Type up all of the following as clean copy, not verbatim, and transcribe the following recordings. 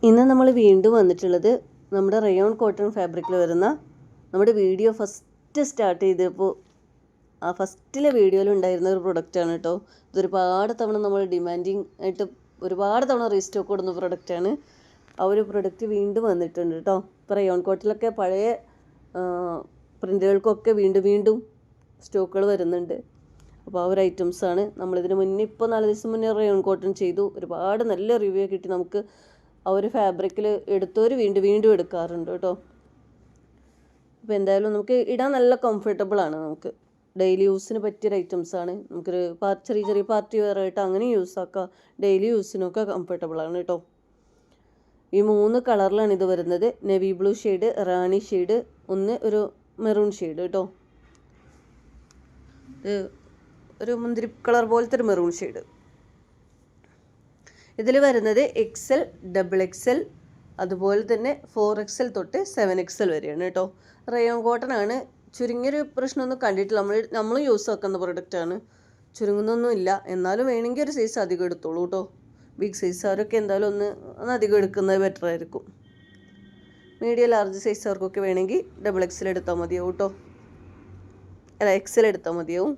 ഇന്ന് നമ്മൾ വീണ്ടും വന്നിട്ടുള്ളത് നമ്മുടെ റയോൺ കോട്ടൺ ഫാബ്രിക്കിൽ വരുന്ന നമ്മുടെ വീഡിയോ ഫസ്റ്റ് സ്റ്റാർട്ട് ചെയ്തപ്പോൾ ആ ഫസ്റ്റിലെ വീഡിയോയിൽ ഉണ്ടായിരുന്ന ഒരു പ്രൊഡക്റ്റാണ് കേട്ടോ. ഇതൊരുപാട് തവണ നമ്മൾ ഡിമാൻഡിങ് ആയിട്ട് ഒരുപാട് തവണ റീസ്റ്റോക്ക് കൊടുക്കുന്ന പ്രൊഡക്റ്റാണ്. ആ ഒരു പ്രൊഡക്റ്റ് വീണ്ടും വന്നിട്ടുണ്ട് കേട്ടോ. ഇപ്പോൾ റയോൺ കോട്ടണിലൊക്കെ പഴയ പ്രിൻ്റുകൾക്കൊക്കെ വീണ്ടും സ്റ്റോക്കുകൾ വരുന്നുണ്ട്. അപ്പോൾ ആ ഒരു ഐറ്റംസാണ് നമ്മളിതിന് മുന്നേ ഇപ്പോൾ 4 ദിവസം മുന്നേ റയോൺ കോട്ടൺ ചെയ്തു. ഒരുപാട് നല്ല റിവ്യൂ കിട്ടി നമുക്ക്. ആ ഒരു ഫാബ്രിക്കിൽ എടുത്തവർ വീണ്ടും എടുക്കാറുണ്ട് കേട്ടോ. അപ്പോൾ എന്തായാലും നമുക്ക് ഇടാൻ നല്ല കംഫർട്ടബിളാണ്. നമുക്ക് ഡെയിലി യൂസിന് പറ്റിയൊരു ഐറ്റംസാണ്. നമുക്കൊരു ചെറിയ പാർട്ടി വെയർ ആയിട്ട് അങ്ങനെ യൂസ് ആക്കാം. ഡെയിലി യൂസിനൊക്കെ കംഫർട്ടബിളാണ് കേട്ടോ. ഈ 3 കളറിലാണ് ഇത് വരുന്നത്. നേവി ബ്ലൂ ഷെയ്ഡ്, റാണി ഷെയ്ഡ്, ഒന്ന് ഒരു മെറൂൺ ഷെയ്ഡ് കേട്ടോ. ഒരു മുന്തിരി കളർ പോലത്തെ ഒരു മെറൂൺ ഷെയ്ഡ്. ഇതിൽ വരുന്നത് XL, XXL, അതുപോലെ തന്നെ 4XL തൊട്ട് 7XL വരെയാണ് കേട്ടോ. റയോൺ കോട്ടൺ ആണ്. ചുരുങ്ങിയൊരു പ്രശ്നമൊന്നും കണ്ടിട്ടില്ല. നമ്മൾ യൂസ് ആക്കുന്ന പ്രൊഡക്റ്റാണ്. ചുരുങ്ങുന്നൊന്നുമില്ല. എന്നാലും വേണമെങ്കിൽ ഒരു സൈസ് അധികം എടുത്തോളൂ കേട്ടോ. ബിഗ് സൈസുകാരൊക്കെ എന്തായാലും ഒന്ന് അധികം എടുക്കുന്നത് ബെറ്റർ ആയിരിക്കും. മീഡിയം ലാർജ് സൈസുകാർക്കൊക്കെ വേണമെങ്കിൽ XXL എടുത്താൽ മതിയാവും കേട്ടോ. അല്ല, XL എടുത്താൽ മതിയാവും.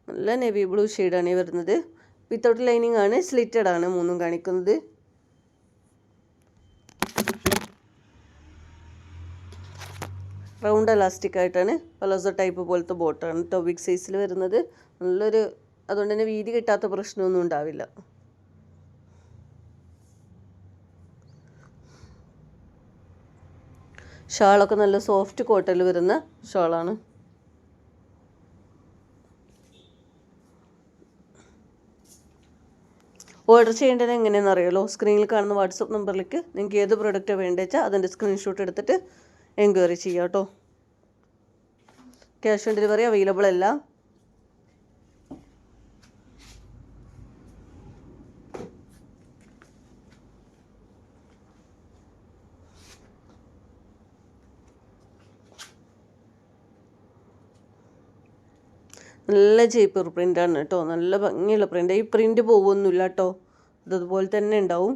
നല്ല നേവി ബ്ലൂ ഷെയ്ഡാണ് ഈ വരുന്നത്. വിത്തൗട്ട് ലൈനിങ് ആണ്, സ്ലിറ്റഡ് ആണ് 3 കാണിക്കുന്നത്. റൗണ്ട് എലാസ്റ്റിക് ആയിട്ടാണ്, പലോസോ ടൈപ്പ് പോലത്തെ ബോട്ടാണ് കേട്ടോ. ബിഗ് സൈസിൽ വരുന്നത്. നല്ലൊരു, അതുകൊണ്ട് തന്നെ വീതി കിട്ടാത്ത പ്രശ്നമൊന്നും ഉണ്ടാവില്ല. ഷാളൊക്കെ നല്ല സോഫ്റ്റ് കോട്ടണിൽ വരുന്ന ഷാളാണ്. ഓർഡർ ചെയ്യേണ്ടത് എങ്ങനെയാണെന്ന് അറിയാലോ. സ്ക്രീനിൽ കാണുന്ന വാട്സപ്പ് നമ്പറിലേക്ക് നിങ്ങൾക്ക് ഏത് പ്രോഡക്റ്റാണ് വേണ്ടത് വെച്ചാൽ അതിൻ്റെ സ്ക്രീൻഷോട്ട് എടുത്തിട്ട് എൻക്വയറി ചെയ്യാം കേട്ടോ. ക്യാഷ് ഓൺ ഡെലിവറി അവൈലബിൾ അല്ല. നല്ല ജയ്പൂർ പ്രിൻ്റാണ് കേട്ടോ. നല്ല ഭംഗിയുള്ള പ്രിൻ്റ്. ഈ പ്രിൻ്റ് പോകുമൊന്നുമില്ല കേട്ടോ. അതുപോലെ തന്നെ ഉണ്ടാവും.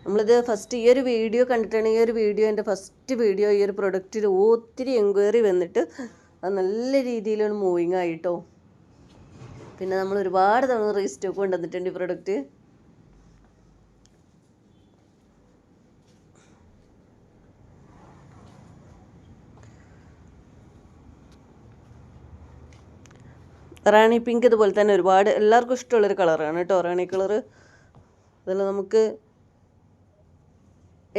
നമ്മളിത് ഫസ്റ്റ് ഈ ഒരു വീഡിയോ കണ്ടിട്ടാണ്. ഈ ഒരു വീഡിയോ എൻ്റെ ഫസ്റ്റ് വീഡിയോ. ഈ ഒരു പ്രൊഡക്റ്റിൽ ഒത്തിരി എൻക്വയറി വന്നിട്ട് അത് നല്ല രീതിയിലാണ് മൂവിങ് ആയിട്ടോ. പിന്നെ നമ്മൾ ഒരുപാട് തവണ റീസ്റ്റോക്ക് കൊണ്ടുവന്നിട്ടുണ്ട് ഈ പ്രൊഡക്റ്റ്. റാണി പിങ്ക് ഇതുപോലെ തന്നെ ഒരുപാട് എല്ലാവർക്കും ഇഷ്ടമുള്ളൊരു കളറാണ് കേട്ടോ. റാണി കളറ്. അതിൽ നമുക്ക്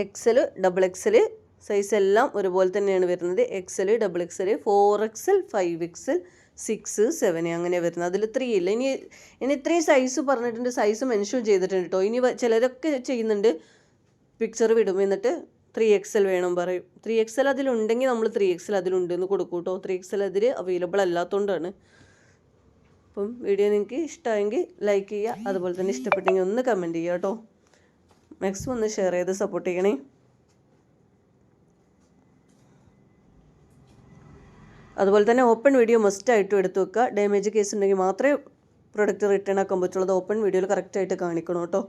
XL, XXL സൈസ് എല്ലാം ഒരുപോലെ തന്നെയാണ് വരുന്നത്. XL, XXL, 4XL, 5XL, 6, 7 അങ്ങനെ വരുന്നത്. അതിൽ 3 ഇല്ല. ഇനി 3 സൈസ് പറഞ്ഞിട്ടുണ്ട്. സൈസ് മെൻഷൻ ചെയ്തിട്ടുണ്ട് കേട്ടോ. ഇനി ചിലരൊക്കെ ചെയ്യുന്നുണ്ട്, പിക്ചർ വിടും എന്നിട്ട് 3XL വേണം പറയും. 3XL അതിലുണ്ടെങ്കിൽ നമ്മൾ 3XL അതിലുണ്ടെന്ന് കൊടുക്കും കേട്ടോ. 3XL അതിൽ അവൈലബിൾ അല്ലാത്തതുകൊണ്ടാണ്. അപ്പം വീഡിയോ നിങ്ങൾക്ക് ഇഷ്ടമായെങ്കിൽ ലൈക്ക് ചെയ്യുക. അതുപോലെ തന്നെ ഇഷ്ടപ്പെട്ടെങ്കിൽ ഒന്ന് കമൻറ്റ് ചെയ്യുക കേട്ടോ. മാക്സിമം ഒന്ന് ഷെയർ ചെയ്ത് സപ്പോർട്ട് ചെയ്യണേ. അതുപോലെ തന്നെ ഓപ്പൺ വീഡിയോ മസ്റ്റായിട്ടും എടുത്ത് വെക്കുക. ഡാമേജ് കേസ് ഉണ്ടെങ്കിൽ മാത്രമേ പ്രൊഡക്റ്റ് റിട്ടേൺ ആക്കാൻ പറ്റുള്ളൂ. ഓപ്പൺ വീഡിയോയിൽ കറക്റ്റായിട്ട് കാണിക്കണം കേട്ടോ.